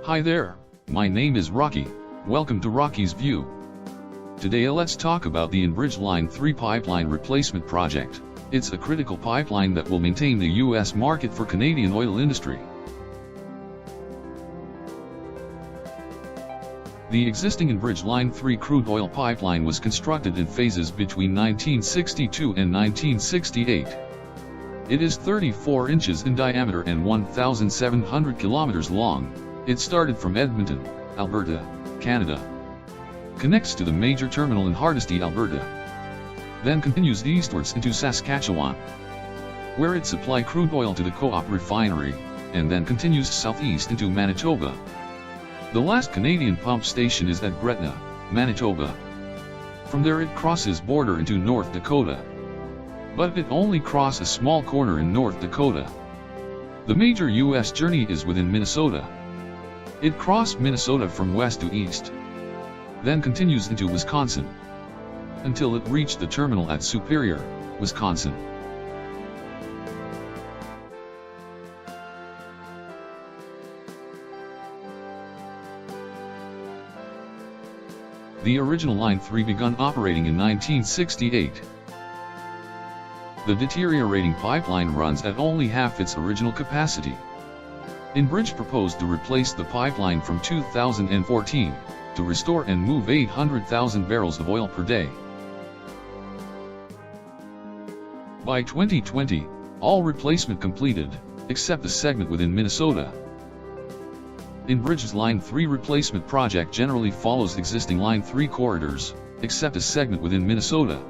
Hi there, my name is Rocky. Welcome to Rocky's View. Today let's talk about the Enbridge Line 3 pipeline replacement project. It's a critical pipeline that will maintain the US market for Canadian oil industry. The existing Enbridge Line 3 crude oil pipeline was constructed in phases between 1962 and 1968. It is 34 inches in diameter and 1,700 kilometers long. It started from Edmonton, Alberta, Canada. Connects to the major terminal in Hardisty, Alberta. Then continues eastwards into Saskatchewan, where it supplies crude oil to the Co-op refinery, and then continues southeast into Manitoba. The last Canadian pump station is at Gretna, Manitoba. From there it crosses border into North Dakota. But it only crosses a small corner in North Dakota. The major US journey is within Minnesota. It crosses Minnesota from west to east, then continues into Wisconsin, until it reached the terminal at Superior, Wisconsin. The original Line 3 began operating in 1968. The deteriorating pipeline runs at only half its original capacity. Enbridge proposed to replace the pipeline from 2014, to restore and move 800,000 barrels of oil per day. By 2020, all replacement completed, except the segment within Minnesota. Enbridge's Line 3 replacement project generally follows existing Line 3 corridors, except a segment within Minnesota.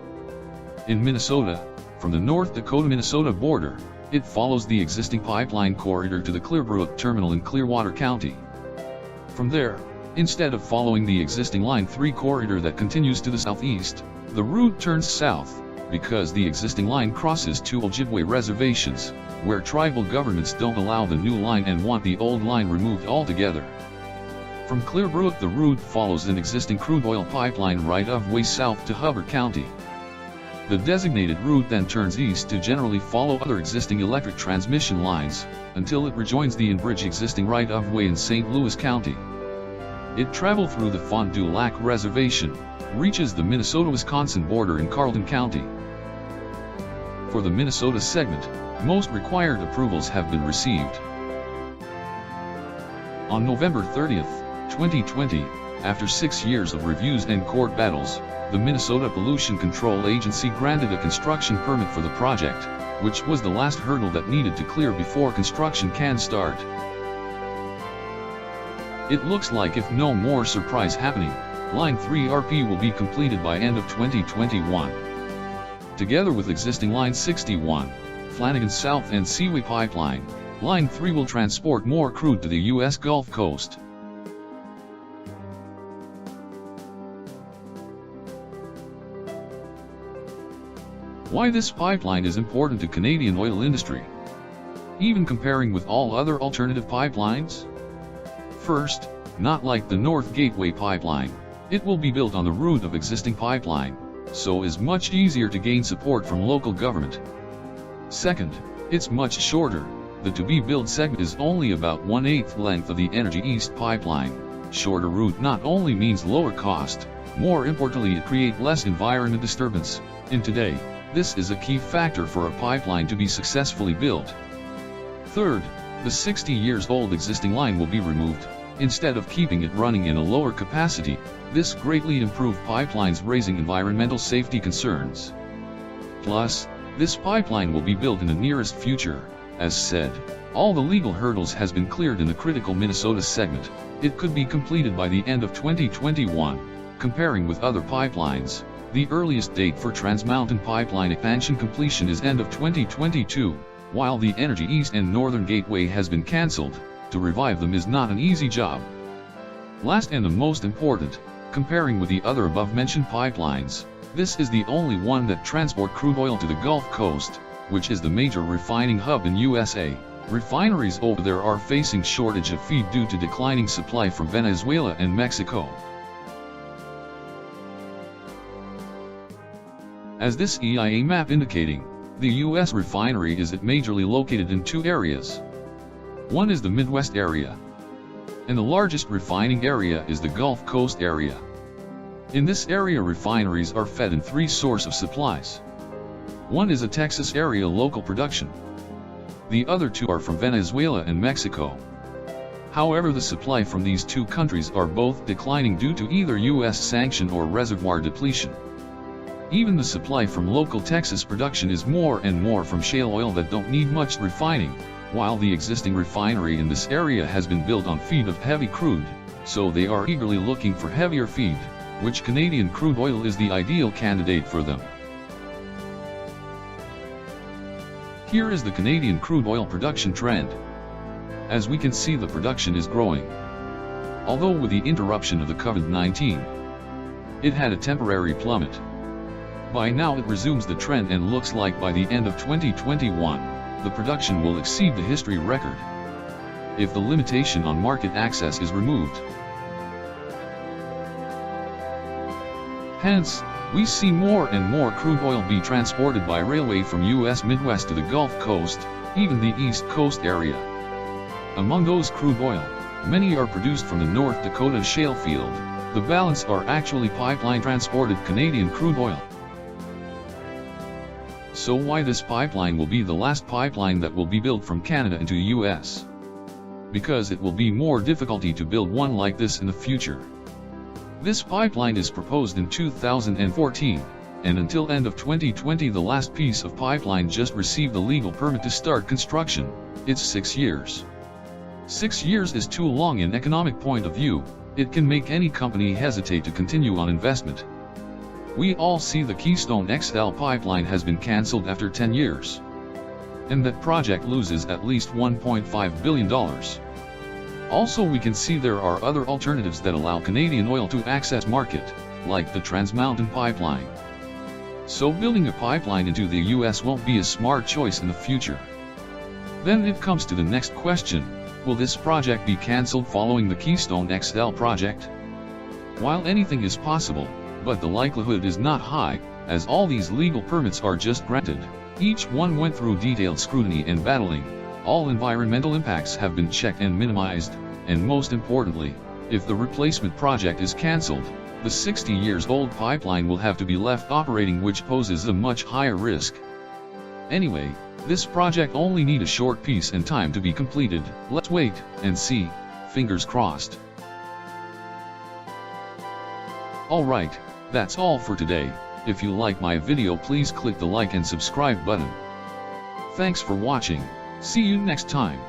In Minnesota, from the North Dakota-Minnesota border, it follows the existing pipeline corridor to the Clearbrook terminal in Clearwater County. From there, instead of following the existing Line 3 corridor that continues to the southeast, the route turns south, because the existing line crosses two Ojibwe reservations, where tribal governments don't allow the new line and want the old line removed altogether. From Clearbrook the route follows an existing crude oil pipeline right-of-way south to Hubbard County. The designated route then turns east to generally follow other existing electric transmission lines, until it rejoins the Enbridge existing right-of-way in St. Louis County. It travels through the Fond du Lac Reservation, reaches the Minnesota-Wisconsin border in Carleton County. For the Minnesota segment, most required approvals have been received. On November 30, 2020, after 6 years of reviews and court battles, the Minnesota Pollution Control Agency granted a construction permit for the project, which was the last hurdle that needed to clear before construction can start. It looks like, if no more surprise happening, Line 3 RP will be completed by end of 2021. Together with existing Line 61, Flanagan South and Seaway Pipeline, Line 3 will transport more crude to the U.S. Gulf Coast. Why this pipeline is important to Canadian oil industry, even comparing with all other alternative pipelines? First, not like the North Gateway pipeline, it will be built on the route of existing pipeline, so is much easier to gain support from local government. Second, it's much shorter. The to-be-built segment is only about 1/8 length of the Energy East pipeline. Shorter route not only means lower cost, more importantly it creates less environmental disturbance, and today, this is a key factor for a pipeline to be successfully built. Third, the 60 years old existing line will be removed. Instead of keeping it running in a lower capacity, this greatly improved pipelines raising environmental safety concerns. Plus, this pipeline will be built in the nearest future. As said, all the legal hurdles has been cleared in the critical Minnesota segment. It could be completed by the end of 2021. Comparing with other pipelines, the earliest date for Trans Mountain Pipeline expansion completion is end of 2022, while the Energy East and Northern Gateway has been cancelled. To revive them is not an easy job. Last and the most important, comparing with the other above-mentioned pipelines, this is the only one that transport crude oil to the Gulf Coast, which is the major refining hub in USA. Refineries over there are facing shortage of feed due to declining supply from Venezuela and Mexico. As this EIA map indicating, the US refinery is majorly located in two areas. One is the Midwest area. And the largest refining area is the Gulf Coast area. In this area, refineries are fed in three sources of supplies. One is a Texas area local production. The other two are from Venezuela and Mexico. However, the supply from these two countries are both declining due to either U.S. sanction or reservoir depletion. Even the supply from local Texas production is more and more from shale oil that don't need much refining, while the existing refinery in this area has been built on feed of heavy crude, so they are eagerly looking for heavier feed, which Canadian crude oil is the ideal candidate for them. Here is the Canadian crude oil production trend. As we can see, the production is growing. Although with the interruption of the COVID-19, it had a temporary plummet. By now it resumes the trend and looks like by the end of 2021, the production will exceed the history record, if the limitation on market access is removed. Hence, we see more and more crude oil be transported by railway from U.S. Midwest to the Gulf Coast, even the East Coast area. Among those crude oil, many are produced from the North Dakota shale field. The balance are actually pipeline transported Canadian crude oil. So why this pipeline will be the last pipeline that will be built from Canada into US? Because it will be more difficulty to build one like this in the future. This pipeline is proposed in 2014, and until end of 2020 the last piece of pipeline just received the legal permit to start construction. It's 6 years. 6 years is too long in economic point of view. It can make any company hesitate to continue on investment. We all see the Keystone XL pipeline has been cancelled after 10 years. And that project loses at least $1.5 billion. Also, we can see there are other alternatives that allow Canadian oil to access market, like the Trans Mountain pipeline. So building a pipeline into the US won't be a smart choice in the future. Then it comes to the next question. Will this project be cancelled following the Keystone XL project? While anything is possible, but the likelihood is not high, as all these legal permits are just granted. Each one went through detailed scrutiny and battling. All environmental impacts have been checked and minimized, and most importantly, if the replacement project is cancelled, the 60 years old pipeline will have to be left operating, which poses a much higher risk. Anyway, this project only need a short piece and time to be completed. Let's wait and see, fingers crossed. Alright, that's all for today. If you like my video, please click the like and subscribe button. Thanks for watching. See you next time.